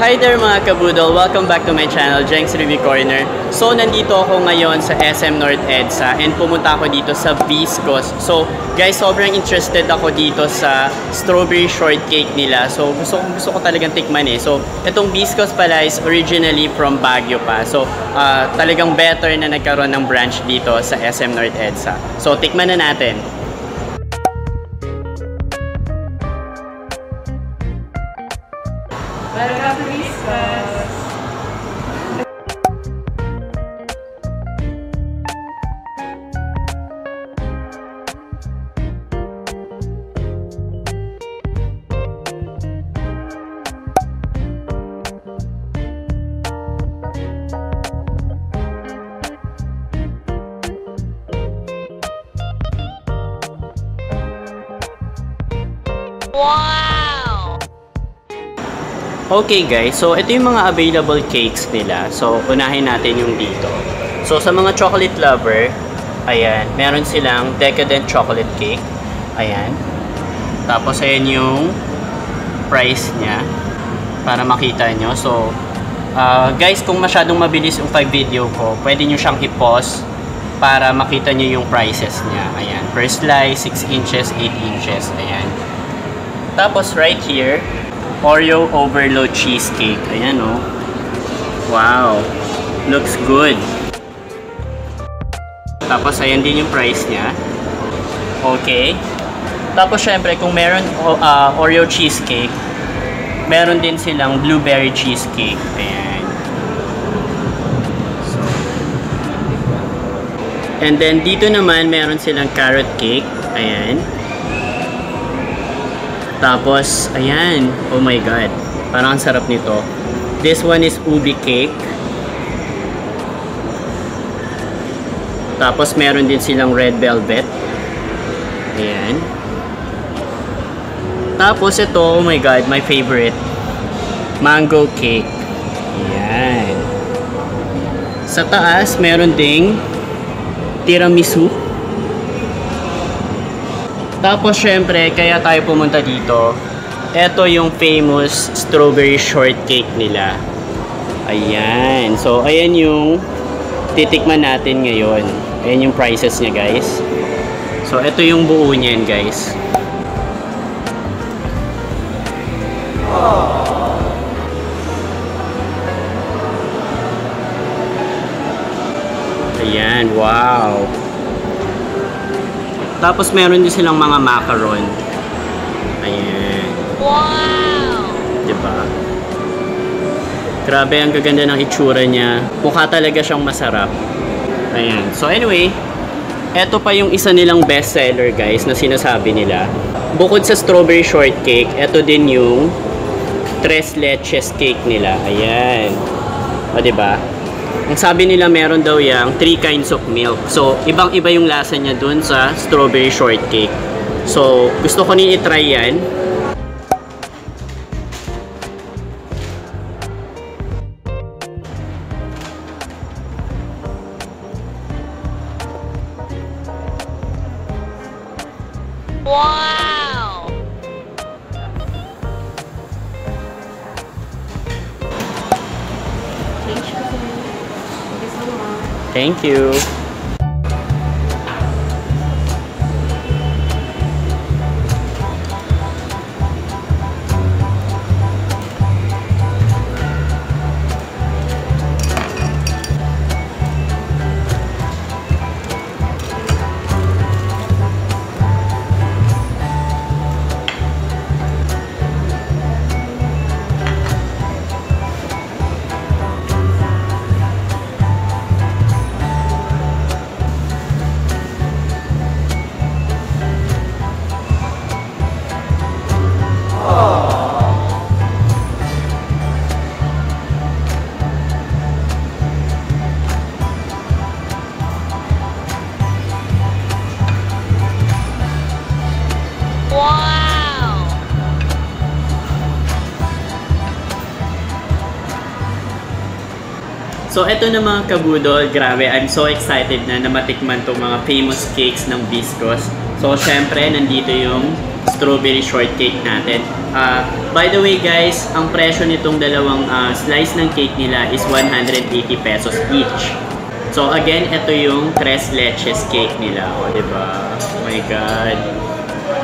Hi there mga kabudol! Welcome back to my channel, Jenks Review Corner. So, nandito ako ngayon sa SM North EDSA and pumunta ako dito sa Viscos. So, guys, sobrang interested ako dito sa strawberry shortcake nila. So, gusto ko talagang tikman eh. So, itong Viscos pala is originally from Baguio pa. So, talagang better na nagkaroon ng branch dito sa SM North EDSA. So, tikman na natin. Welcome to Viscos! Wow! Okay guys, so ito yung mga available cakes nila. So, unahin natin yung dito. So, sa mga chocolate lover, ayan, meron silang decadent chocolate cake. Ayan. Tapos, ayan yung price niya para makita nyo. So, guys, kung masyadong mabilis yung video ko, pwede nyo siyang i-pause para makita nyo yung prices niya. Ayan. Per slice, 6 inches, 8 inches. Ayan. Tapos, right here, Oreo Overload Cheesecake. Ayan o. Wow. Looks good. Tapos, ayan din yung price niya. Okay. Tapos, syempre, kung meron Oreo Cheesecake, meron din silang Blueberry Cheesecake. Ayan. And then, dito naman, meron silang Carrot Cake. Ayan. Tapos, ayan. Oh my God. Parang ang sarap nito. This one is Ubi Cake. Tapos, meron din silang Red Velvet. Ayan. Tapos, ito, oh my God, my favorite. Mango Cake. Ayan. Sa taas, meron ding tiramisu. Tapos, syempre, kaya tayo pumunta dito. Ito yung famous strawberry shortcake nila. Ayan. So, ayan yung titikman natin ngayon. Ayan yung prices niya, guys. So, ito yung buo niyan, guys. Ayan. Wow. Tapos, meron din silang mga macaron. Ayan. Wow! Diba? Grabe, ang gaganda ng itsura niya. Mukha talaga siyang masarap. Ayan. So, anyway, eto pa yung isa nilang bestseller, guys, na sinasabi nila. Bukod sa strawberry shortcake, eto din yung tres leches cake nila. Ayan. O, diba? Ang sabi nila meron daw yang 3 kinds of milk. So, ibang-iba yung lasa niya dun sa strawberry shortcake. So, gusto ko nang i-try yan. Wow! Thank you. So, eto na mga kabudol, grabe, I'm so excited na matikman tong mga famous cakes ng Viscos. So, syempre, nandito yung strawberry shortcake natin. By the way guys, ang presyo nitong dalawang slice ng cake nila is 180 pesos each. So again, ito yung tres leches cake nila. O, diba? Oh my God.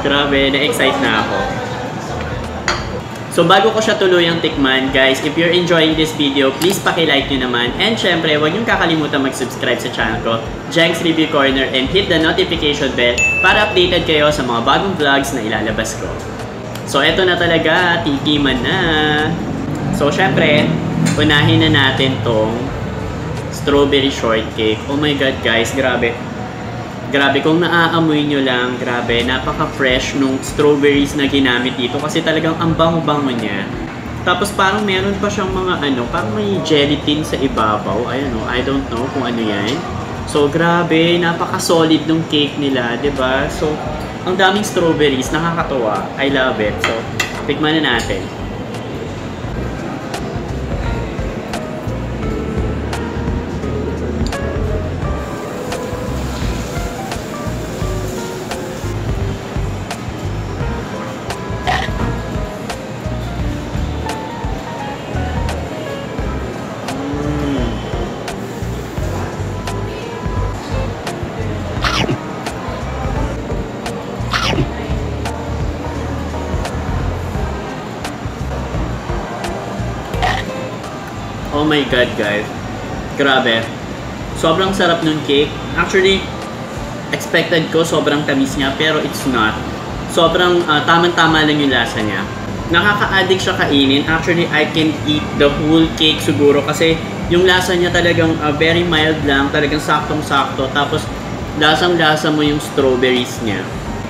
Grabe, na-excite na ako. So bago ko siya tuluyang tikman, guys, if you're enjoying this video, please paki-like nyo naman. And syempre, huwag nyo kakalimutan mag-subscribe sa channel ko, Jenks Review Corner, and hit the notification bell para updated kayo sa mga bagong vlogs na ilalabas ko. So eto na talaga, tikiman na. So syempre, unahin na natin tong strawberry shortcake. Oh my God, guys, grabe. Grabe, kung naaamoy nyo lang, grabe, napaka-fresh nung strawberries na ginamit dito kasi talagang ang bango-bango niya. Tapos parang meron pa siyang mga parang may gelatin sa ibabaw. Ayan o, I don't know kung ano yan. So grabe, napaka-solid nung cake nila, 'di ba? So, ang daming strawberries, nakakatuwa. I love it. So, tikman na natin. Oh my God, guys. Grabe. Sobrang sarap ng cake. Actually, expected ko sobrang tamis niya, pero it's not. Sobrang tamang-tama lang yung lasa niya. Nakaka-addict siya kainin. Actually, I can eat the whole cake siguro kasi yung lasa niya talagang very mild lang, talagang saktong-sakto. Tapos, lasang-lasa mo yung strawberries niya.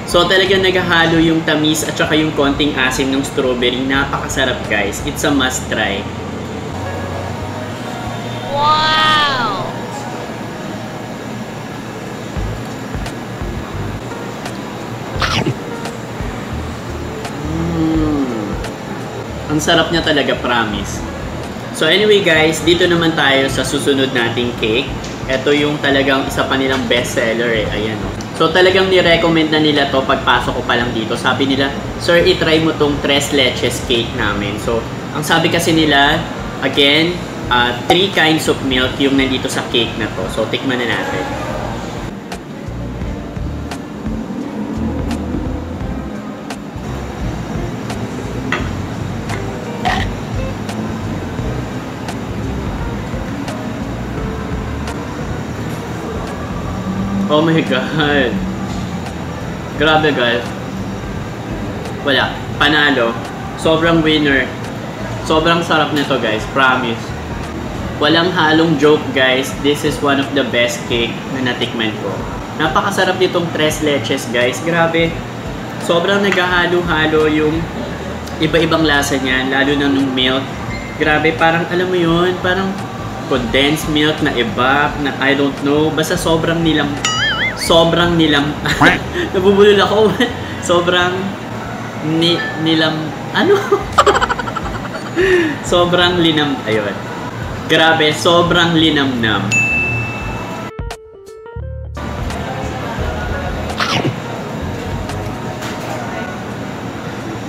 So, talagang naghahalo yung tamis at saka yung konting asim ng strawberry. Napakasarap, guys. It's a must try. Wow! Ang sarap niya talaga, promise. So anyway guys, dito naman tayo sa susunod nating cake. Ito yung talagang isa pa nilang bestseller eh. Ayan o. So talagang ni-recommend na nila to pagpasok ko pa lang dito. Sabi nila, sir, itry mo tong tres leches cake namin. So, ang sabi kasi nila, again, 3 kinds of milk yung nandito sa cake na to. So, tikman na natin. Oh my God! Grabe, guys. Wala. Panalo. Sobrang winner. Sobrang sarap nito, guys. Promise. Walang halong joke, guys. This is one of the best cake na natikman ko. Napakasarap nitong tres leches, guys. Grabe. Sobrang naghahalo-halo yung iba-ibang lasa niyan, lalo na nung milk. Grabe, parang alam mo yun, parang condensed milk na iba, na I don't know. Basta sobrang nilam. Nabubulol ako. Sobrang nilam. Ano? Sobrang linam. Ayun. Grabe, sobrang linamnam.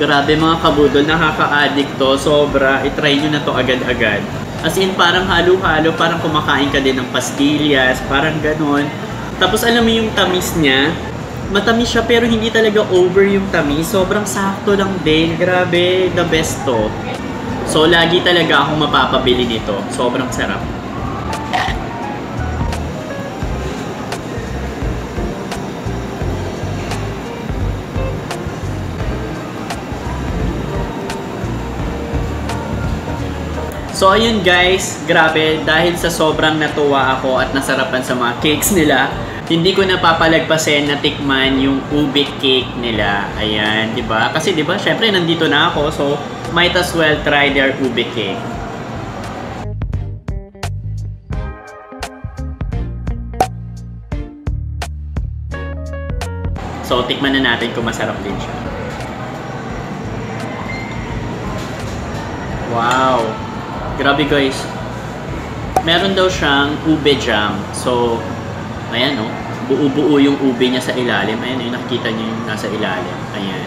Grabe mga kabudol, nakaka-addict to. Sobra, itry nyo na to agad-agad. As in, parang halo-halo, parang kumakain ka din ng pastillas, parang ganon. Tapos alam mo yung tamis niya, matamis siya pero hindi talaga over yung tamis. Sobrang sakto lang din. Grabe, the best to. So, lagi talaga akong mapapabili nito. Sobrang sarap. So, ayun guys. Grabe. Dahil sa sobrang natuwa ako at nasarapan sa mga cakes nila, hindi ko napapalagpasin na tikman yung ube cake nila. Ayan, di ba? Kasi di ba, syempre nandito na ako. So, might as well try their ube cake. So, tikman na natin kung masarap din siya. Wow! Grabe guys. Meron daw siyang ube jam. So, ayan o. Buo-buo yung ube niya sa ilalim. Ayan, yung nakikita niyo yung nasa ilalim. Ayan.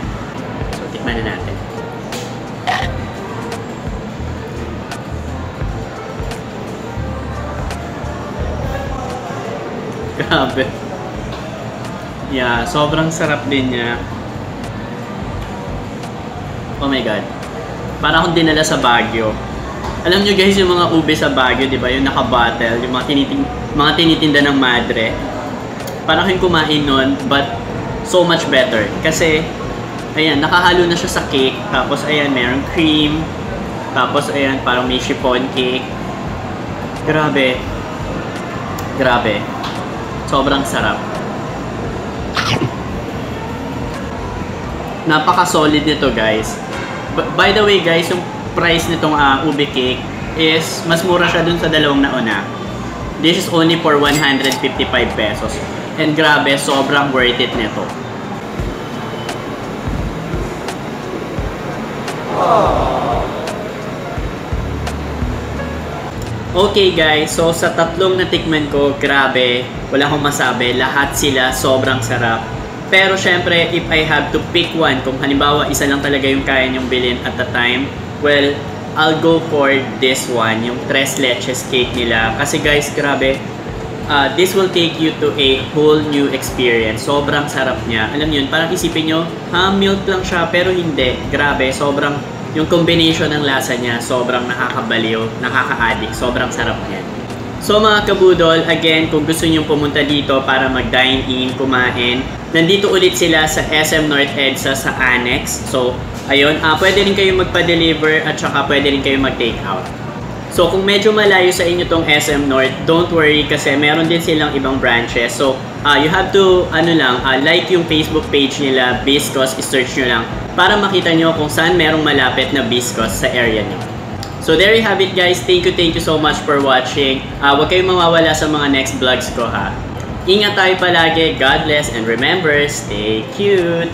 Tikman na natin. Grabe. Yeah, sobrang sarap din niya. Oh my God. Parang akong dinala sa Baguio. Alam nyo guys, yung mga ube sa Baguio, di ba? Yung naka-bottle, yung mga tinitinda ng madre. Parang akong kumain nun, but so much better. Kasi, ayan, nakahalo na siya sa cake. Tapos, ayan, merong cream. Tapos, ayan, parang may chiffon cake. Grabe. Grabe. Sobrang sarap. Napaka-solid nito guys. By the way guys, yung price nitong ube cake is mas mura siya dun sa dalawang nauna. This is only for 155 pesos. And grabe, sobrang worth it nito. Okay guys, so sa tatlong natikman ko, grabe, wala akong masabi. Lahat sila sobrang sarap. Pero syempre, if I have to pick one, kung halimbawa isa lang talaga yung kaya nyong bilhin at the time, well, I'll go for this one, yung tres leches cake nila. Kasi guys, grabe, this will take you to a whole new experience. Sobrang sarap niya. Alam niyo yun, parang isipin nyo, milk lang siya, pero hindi. Grabe, sobrang, yung combination ng lasa niya, sobrang nakakabaliw, nakaka-addict. Sobrang sarap niya. So mga kabudol, again, kung gusto nyo pumunta dito para mag-dine-in, kumain, nandito ulit sila sa SM North EDSA sa Annex. So, ayun, pwede rin kayo magpa-deliver at saka pwede rin kayo mag-take out. So, kung medyo malayo sa inyo tong SM North, don't worry kasi meron din silang ibang branches. So, you have to, like yung Facebook page nila, Biscos, i-search nyo lang para makita nyo kung saan merong malapit na Biscos sa area nyo. So there you have it guys. Thank you so much for watching. Huwag kayong mawawala sa mga next vlogs ko ha. Ingat tayo palagi. God bless and remember, stay cute!